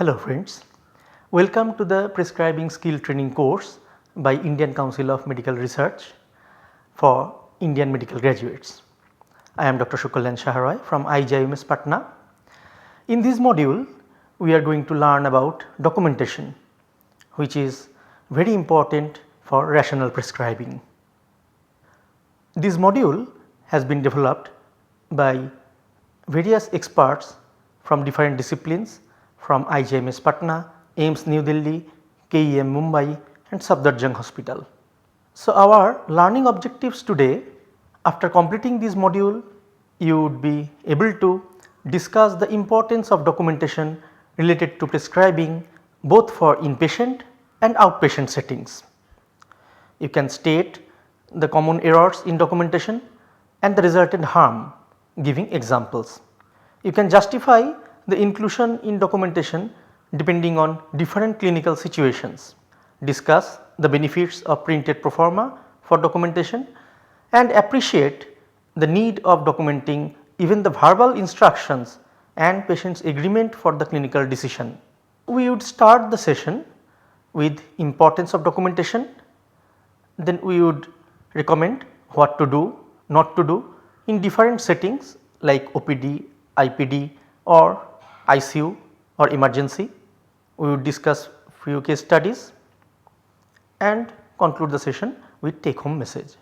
Hello friends, welcome to the Prescribing Skill Training course by Indian Council of Medical Research for Indian medical graduates. I am Dr. Sukalyan Shaharoy from IJIMS Patna. In this module, we are going to learn about documentation, which is very important for rational prescribing. This module has been developed by various experts from different disciplines from IJIMS Patna, AIIMS New Delhi, KEM Mumbai and Safdarjung Hospital. So, our learning objectives today, after completing this module, you would be able to discuss the importance of documentation related to prescribing both for inpatient and outpatient settings. You can state the common errors in documentation and the resultant harm, giving examples. You can justify the inclusion in documentation depending on different clinical situations, discuss the benefits of printed proforma for documentation and appreciate the need of documenting even the verbal instructions and patient's agreement for the clinical decision. We would start the session with importance of documentation, then we would recommend what to do, not to do in different settings like OPD, IPD or ICU or emergency. We would discuss few case studies and conclude the session with take home message.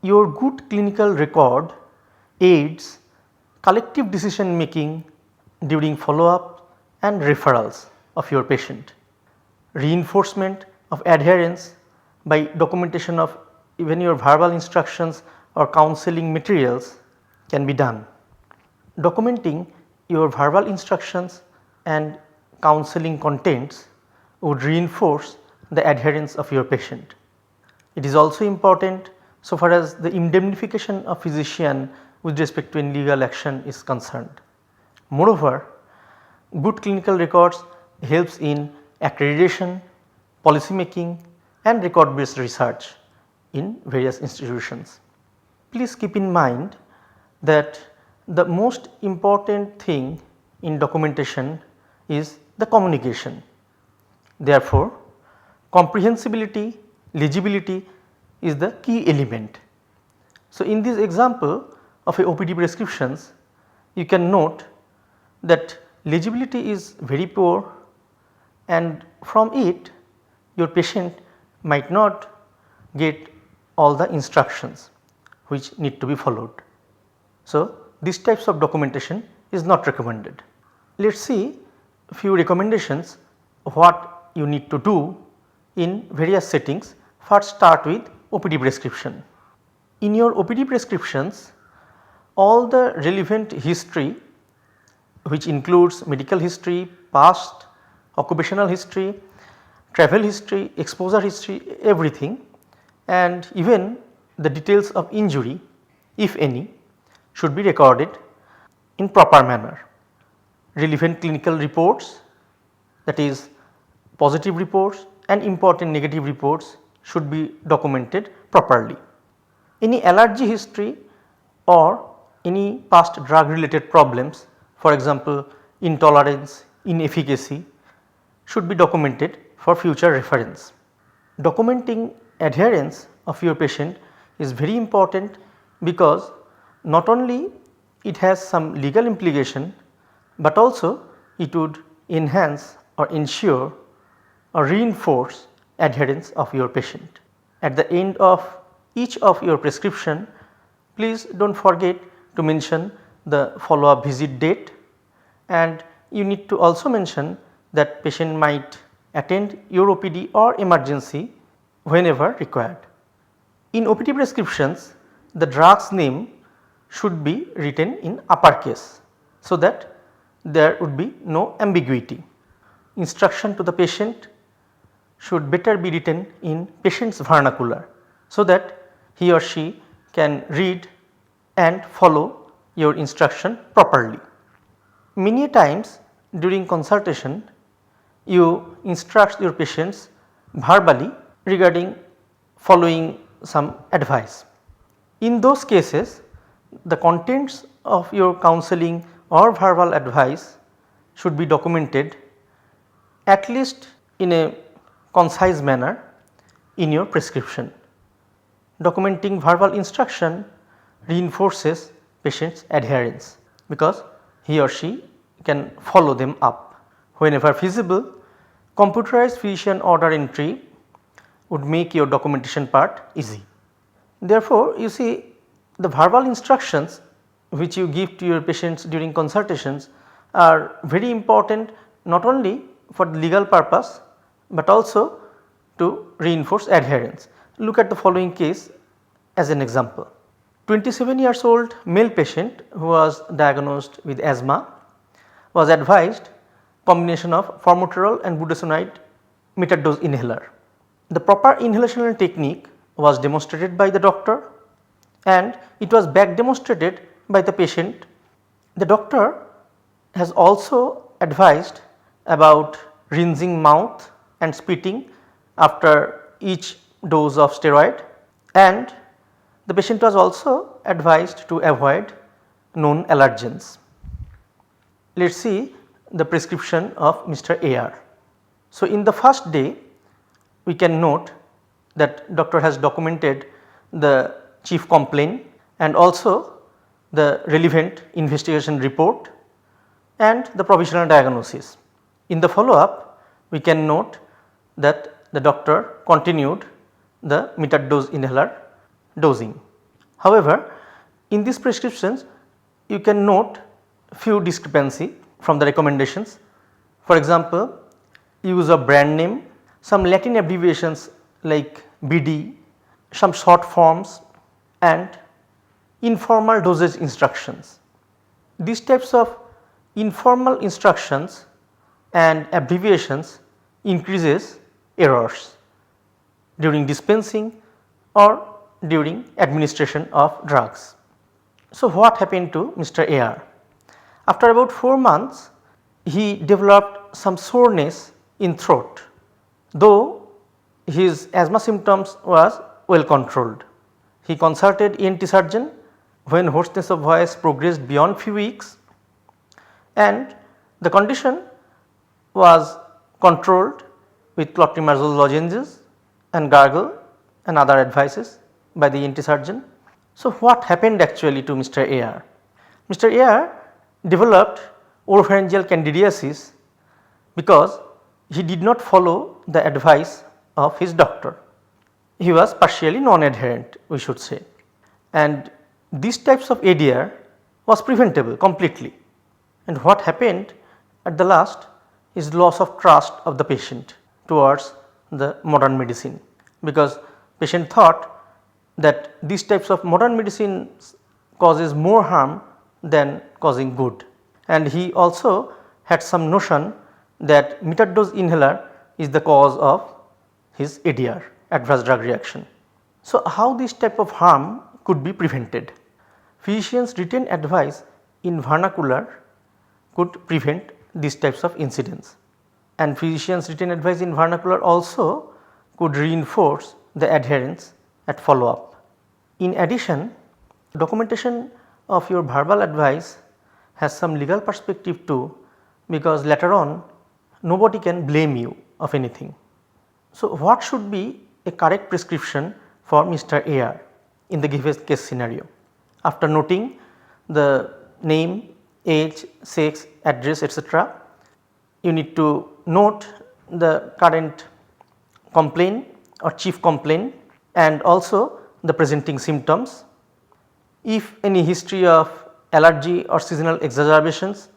Your good clinical record aids collective decision making during follow up and referrals of your patient. Reinforcement of adherence by documentation of even your verbal instructions or counseling materials can be done. Documenting your verbal instructions and counseling contents would reinforce the adherence of your patient. It is also important so far as the indemnification of physician with respect to any legal action is concerned. Moreover, good clinical records helps in accreditation, policy making and record based research in various institutions. Please keep in mind that the most important thing in documentation is the communication. Therefore, comprehensibility, legibility is the key element. So, in this example of a OPD prescriptions, you can note that legibility is very poor and from it your patient might not get all the instructions which need to be followed. So, these types of documentation is not recommended. Let us see few recommendations what you need to do in various settings. First, start with OPD prescription. In your OPD prescriptions, all the relevant history which includes medical history, past, occupational history, travel history, exposure history, everything and even the details of injury if any should be recorded in proper manner. Relevant clinical reports, that is positive reports and important negative reports should be documented properly. Any allergy history or any past drug related problems, for example intolerance, inefficacy should be documented for future reference. Documenting adherence of your patient is very important because not only it has some legal implication, but also it would enhance or ensure or reinforce adherence of your patient. At the end of each of your prescription, please do not forget to mention the follow up visit date and you need to also mention that patient might attend your OPD or emergency whenever required. In OPD prescriptions, the drug's name should be written in uppercase so that there would be no ambiguity. Instruction to the patient should better be written in patient's vernacular so that he or she can read and follow your instruction properly. Many times during consultation you instruct your patients verbally regarding following some advice. In those cases, the contents of your counseling or verbal advice should be documented at least in a concise manner in your prescription. Documenting verbal instruction reinforces patient's adherence because he or she can follow them up. Whenever feasible, computerized physician order entry would make your documentation part easy. Therefore, you see the verbal instructions which you give to your patients during consultations are very important not only for the legal purpose, but also to reinforce adherence. Look at the following case as an example. 27 years old male patient who was diagnosed with asthma was advised combination of formoterol and budesonide metered dose inhaler. The proper inhalational technique was demonstrated by the doctor and it was back demonstrated by the patient. The doctor has also advised about rinsing mouth and spitting after each dose of steroid, and the patient was also advised to avoid known allergens. Let us see the prescription of Mr. AR. So, in the first day we can note that doctor has documented the chief complaint and also the relevant investigation report and the provisional diagnosis. In the follow up we can note that the doctor continued the metered dose inhaler dosing. However, in these prescriptions you can note few discrepancy from the recommendations. For example, use of brand name, some Latin abbreviations like BD, some short forms and informal dosage instructions. These types of informal instructions and abbreviations increases errors during dispensing or during administration of drugs. So, what happened to Mr. AR? After about 4 months he developed some soreness in throat, though his asthma symptoms was well controlled. He consulted ENT surgeon when hoarseness of voice progressed beyond few weeks and the condition was controlled with clotrimazole lozenges and gargle and other advices by the ENT surgeon. So, what happened actually to Mr. AR? Mr. AR developed oropharyngeal candidiasis because he did not follow the advice of his doctor. He was partially non-adherent, we should say, and these types of ADR was preventable completely. And what happened at the last is loss of trust of the patient towards the modern medicine, because patient thought that these types of modern medicine causes more harm than causing good, and he also had some notion that metered dose inhaler is the cause of his ADR, adverse drug reaction. So, how this type of harm could be prevented? Physicians' written advice in vernacular could prevent these types of incidents, and physicians' written advice in vernacular also could reinforce the adherence at follow up. In addition, documentation of your verbal advice has some legal perspective too, because later on nobody can blame you of anything. So, what should be a correct prescription for Mr. AR in the given case scenario? After noting the name, age, sex, address, etc., you need to note the current complaint or chief complaint and also the presenting symptoms. If any history of allergy or seasonal exacerbations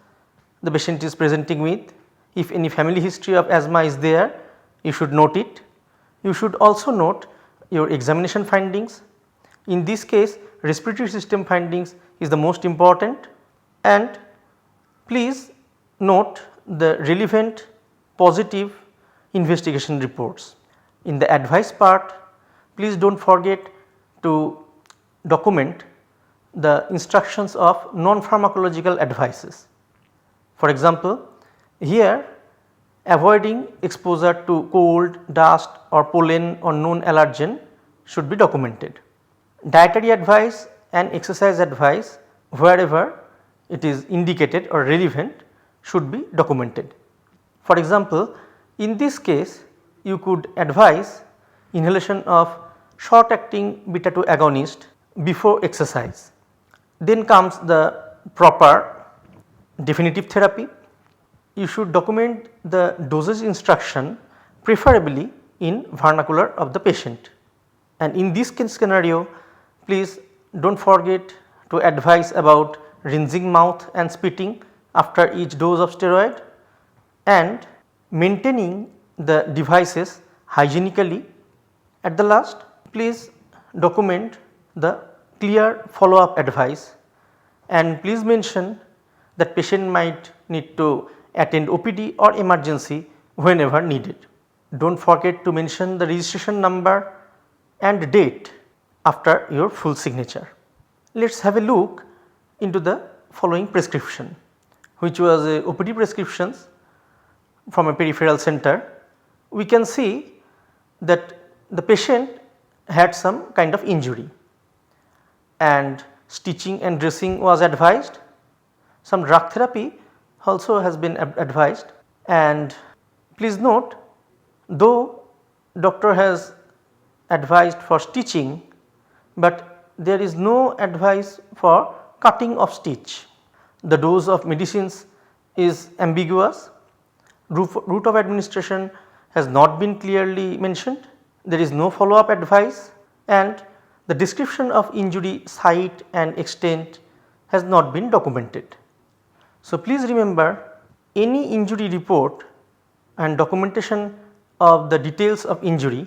the patient is presenting with, if any family history of asthma is there, you should note it. You should also note your examination findings. In this case, respiratory system findings is the most important, and please note the relevant positive investigation reports. In the advice part, please do not forget to document the instructions of non-pharmacological advices. For example, here avoiding exposure to cold, dust or pollen or known allergen should be documented. Dietary advice and exercise advice, wherever it is indicated or relevant, should be documented. For example, In this case, you could advise inhalation of short acting beta 2 agonist before exercise. Then comes the proper definitive therapy. You should document the dosage instruction preferably in vernacular of the patient. And in this case scenario, please do not forget to advise about rinsing mouth and spitting after each dose of steroid and maintaining the devices hygienically. At the last, please document the clear follow up advice and please mention that patient might need to attend OPD or emergency whenever needed. Do not forget to mention the registration number and date after your full signature. Let us have a look into the following prescription, which was a OPD prescriptions from a peripheral center. We can see that the patient had some kind of injury and stitching and dressing was advised. Some drug therapy also has been advised, and please note, though doctor has advised for stitching, but there is no advice for cutting of stitch. The dose of medicines is ambiguous, route of administration has not been clearly mentioned, there is no follow up advice, and the description of injury site and extent has not been documented. So, please remember, any injury report and documentation of the details of injury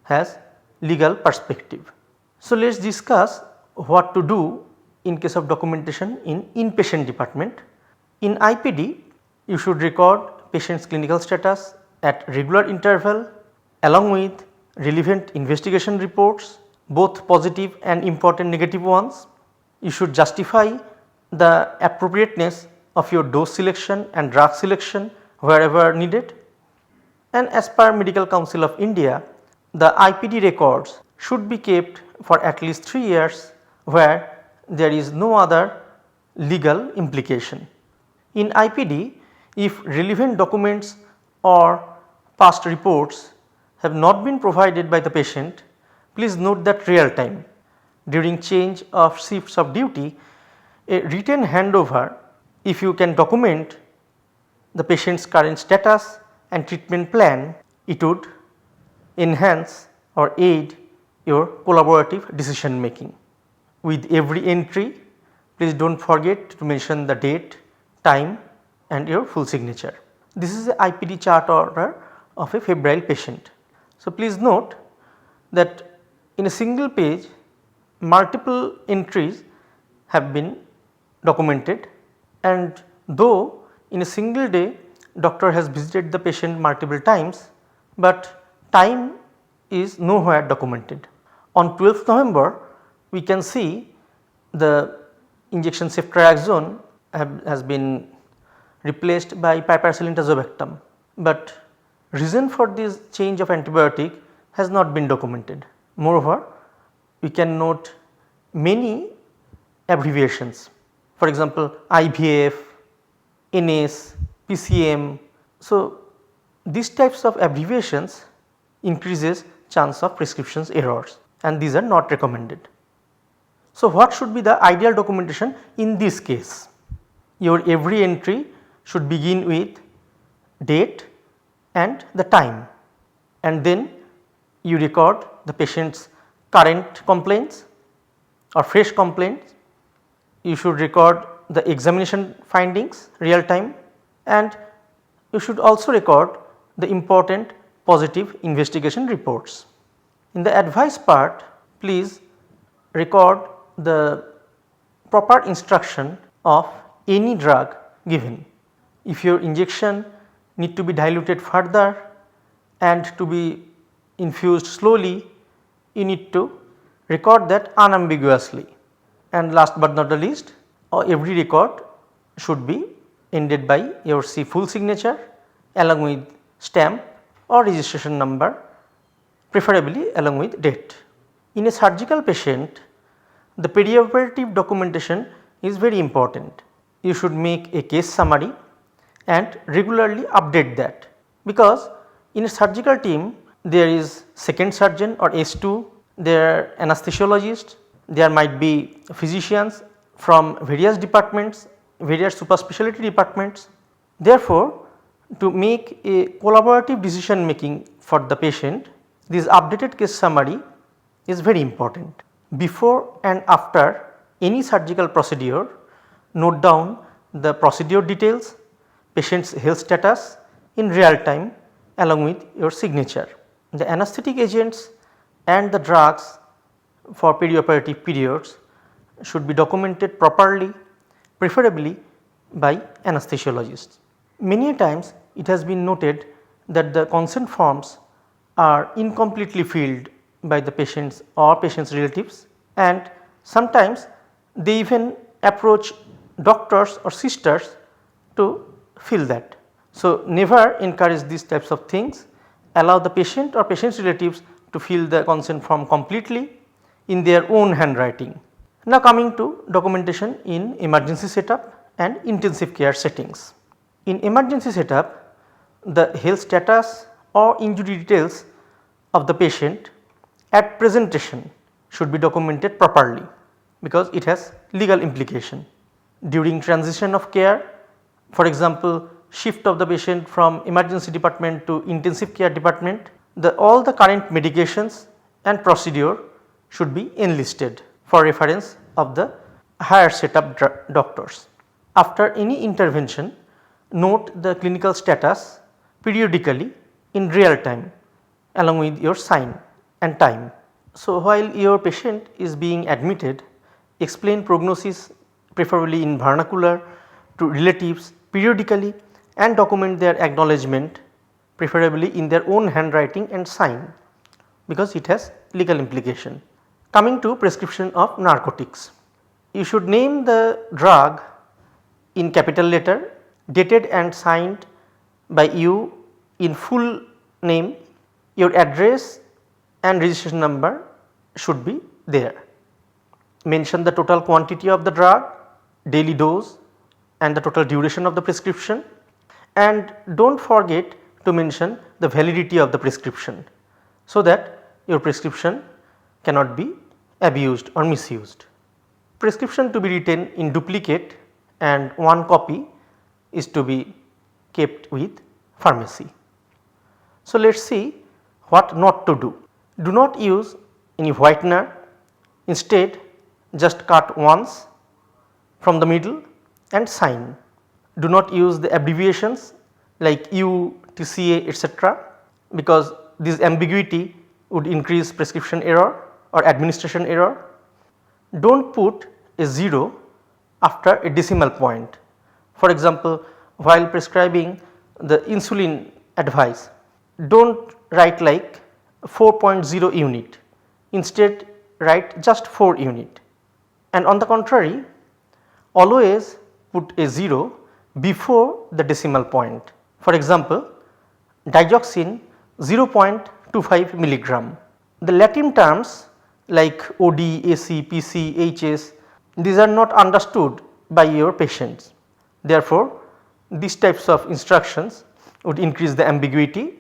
has legal perspective. So, let us discuss what to do in case of documentation in inpatient department. In IPD, you should record patient's clinical status at regular interval along with relevant investigation reports, both positive and important negative ones. You should justify the appropriateness of your dose selection and drug selection wherever needed. And as per Medical Council of India, the IPD records should be kept for at least 3 years where there is no other legal implication. In IPD, if relevant documents or past reports have not been provided by the patient, please note that real time during change of shifts of duty, a written handover, if you can document the patient's current status and treatment plan, it would enhance or aid your collaborative decision making. With every entry, please do not forget to mention the date, time and your full signature. This is a IPD chart order of a febrile patient. So, please note that in a single page multiple entries have been documented, and though in a single day doctor has visited the patient multiple times, but time is nowhere documented. On 12th November, we can see the injection ceftriaxone has been replaced by piperacillin tazobactam, but reason for this change of antibiotic has not been documented. Moreover, we can note many abbreviations, for example IVF, NS, PCM. So, these types of abbreviations increases chance of prescriptions errors and these are not recommended. So, what should be the ideal documentation in this case? Your every entry should begin with date and the time, and then you record the patient's current complaints or fresh complaints. You should record the examination findings real time, and you should also record the important positive investigation reports. In the advice part, please record the proper instruction of any drug given. If your injection need to be diluted further and to be infused slowly, you need to record that unambiguously. And last but not the least, every record should be ended by your full signature along with stamp or registration number, preferably along with date. In a surgical patient, the perioperative documentation is very important. You should make a case summary and regularly update that, because In a surgical team, there is second surgeon or S2, there are anesthesiologists, there might be physicians from various departments, various super specialty departments. Therefore, to make a collaborative decision making for the patient, this updated case summary is very important. Before and after any surgical procedure, note down the procedure details, patient's health status in real time along with your signature. The anesthetic agents and the drugs for perioperative periods should be documented properly, preferably by anesthesiologists. Many times it has been noted that the consent forms are incompletely filled by the patients or patients' relatives, and sometimes they even approach doctors or sisters to fill that. So, never encourage these types of things, allow the patient or patient's relatives to fill the consent form completely in their own handwriting. Now, coming to documentation in emergency setup and intensive care settings. In emergency setup, the health status or injury details of the patient at presentation should be documented properly, because it has legal implication. During transition of care, for example, shift of the patient from emergency department to intensive care department, all the current medications and procedure should be enlisted for reference of the higher setup doctors. After any intervention, note the clinical status periodically in real time along with your sign and time. So, while your patient is being admitted, explain prognosis preferably in vernacular to relatives periodically and document their acknowledgement preferably in their own handwriting and sign, because it has legal implication. Coming to prescription of narcotics, you should name the drug in capital letter, dated and signed by you in full name, your address and registration number should be there. Mention the total quantity of the drug, daily dose and the total duration of the prescription, and do not forget to mention the validity of the prescription, so that your prescription cannot be abused or misused. Prescription to be written in duplicate and one copy is to be kept with pharmacy. So, let us see what not to do. Do not use any whitener, instead just cut once from the middle and sign. Do not use the abbreviations like U, TCA, etc., because this ambiguity would increase prescription error or administration error. Do not put a 0 after a decimal point. For example, while prescribing the insulin advice, do not write like 4.0 unit, instead write just 4 unit, and on the contrary always put a 0 before the decimal point. For example, digoxin 0.25 milligram. The Latin terms like OD, AC, PC, HS, these are not understood by your patients. Therefore, these types of instructions would increase the ambiguity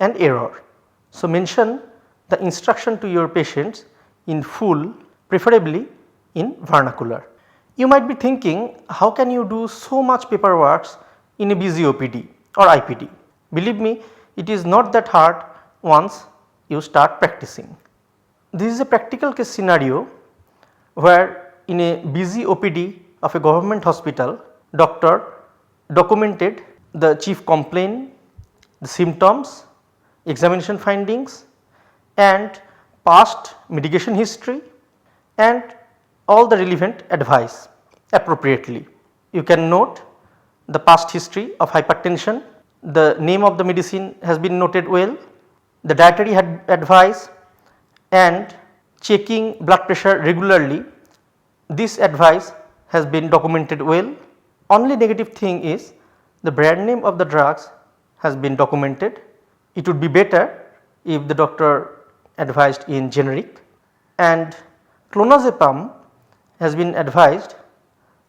and error. So, mention the instruction to your patients in full, preferably in vernacular. You might be thinking, how can you do so much paperwork in a busy OPD or IPD? Believe me, it is not that hard once you start practicing. This is a practical case scenario where in a busy OPD of a government hospital, doctor documented the chief complaint, the symptoms, examination findings and past medication history and all the relevant advice appropriately. You can note the past history of hypertension, the name of the medicine has been noted well, the dietary advice and checking blood pressure regularly, this advice has been documented well. Only negative thing is the brand name of the drugs has been documented. It would be better if the doctor advised in generic, and clonazepam has been advised,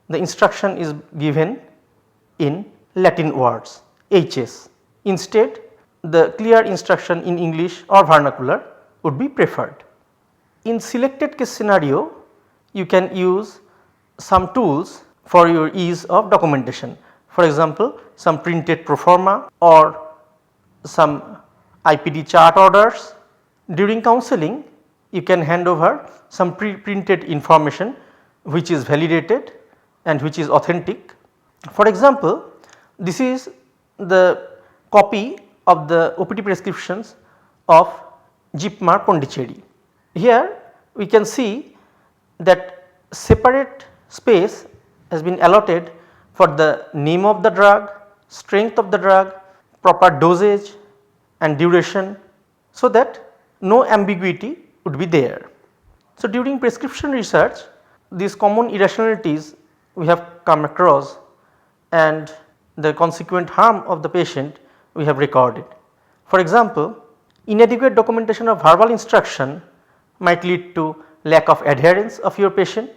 the instruction is given in Latin words HS. Instead, the clear instruction in English or vernacular would be preferred. In selected case scenario, you can use some tools for your ease of documentation. For example, some printed proforma or some IPD chart orders. During counseling, you can hand over some pre-printed information which is validated and which is authentic. For example, this is the copy of the OPD prescriptions of Jeepmar Pondicherry. Here we can see that separate space has been allotted for the name of the drug, strength of the drug, proper dosage and duration, so that no ambiguity would be there. So, during prescription research, these common irrationalities we have come across and the consequent harm of the patient we have recorded. For example, inadequate documentation of verbal instruction might lead to lack of adherence of your patient.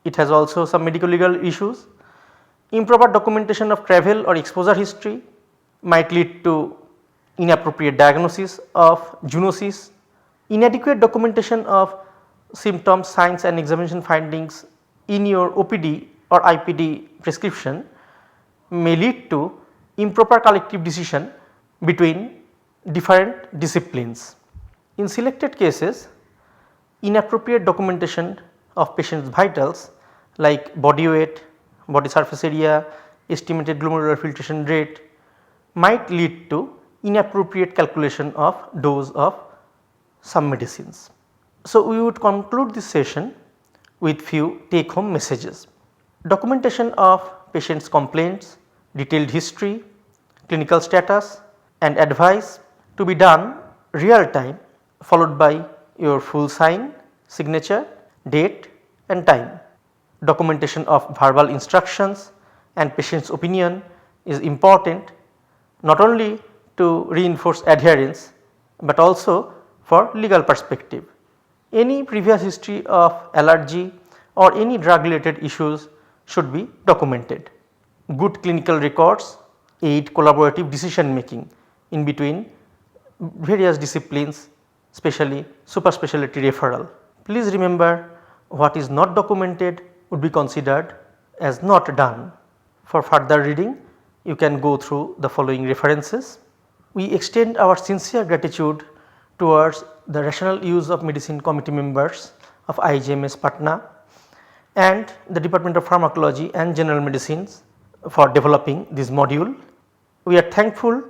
It has also some medical legal issues. Improper documentation of travel or exposure history might lead to inappropriate diagnosis of zoonosis. Inadequate documentation of symptoms, signs and examination findings in your OPD or IPD prescription may lead to improper collective decision between different disciplines. In selected cases, inappropriate documentation of patient's vitals like body weight, body surface area, estimated glomerular filtration rate might lead to inappropriate calculation of dose of some medicines. So, we would conclude this session with few take home messages. Documentation of patient's complaints, detailed history, clinical status and advice to be done real time, followed by your full sign, signature, date and time. Documentation of verbal instructions and patient's opinion is important not only to reinforce adherence, but also for legal perspective. Any previous history of allergy or any drug related issues should be documented. Good clinical records aid collaborative decision making in between various disciplines, especially super specialty referral. Please remember, what is not documented would be considered as not done. For further reading, you can go through the following references. We extend our sincere gratitude towards the Rational Use of Medicine Committee members of IGMS Patna and the Department of Pharmacology and General Medicines for developing this module. We are thankful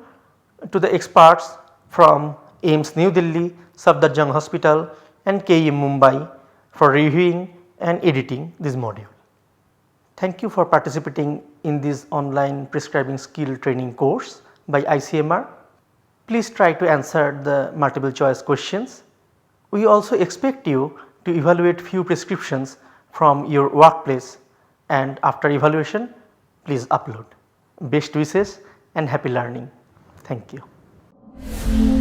to the experts from AIIMS New Delhi, Safdarjung Hospital and KEM Mumbai for reviewing and editing this module. Thank you for participating in this online prescribing skill training course by ICMR. Please try to answer the multiple choice questions. We also expect you to evaluate few prescriptions from your workplace, and after evaluation please upload. Best wishes and happy learning. Thank you.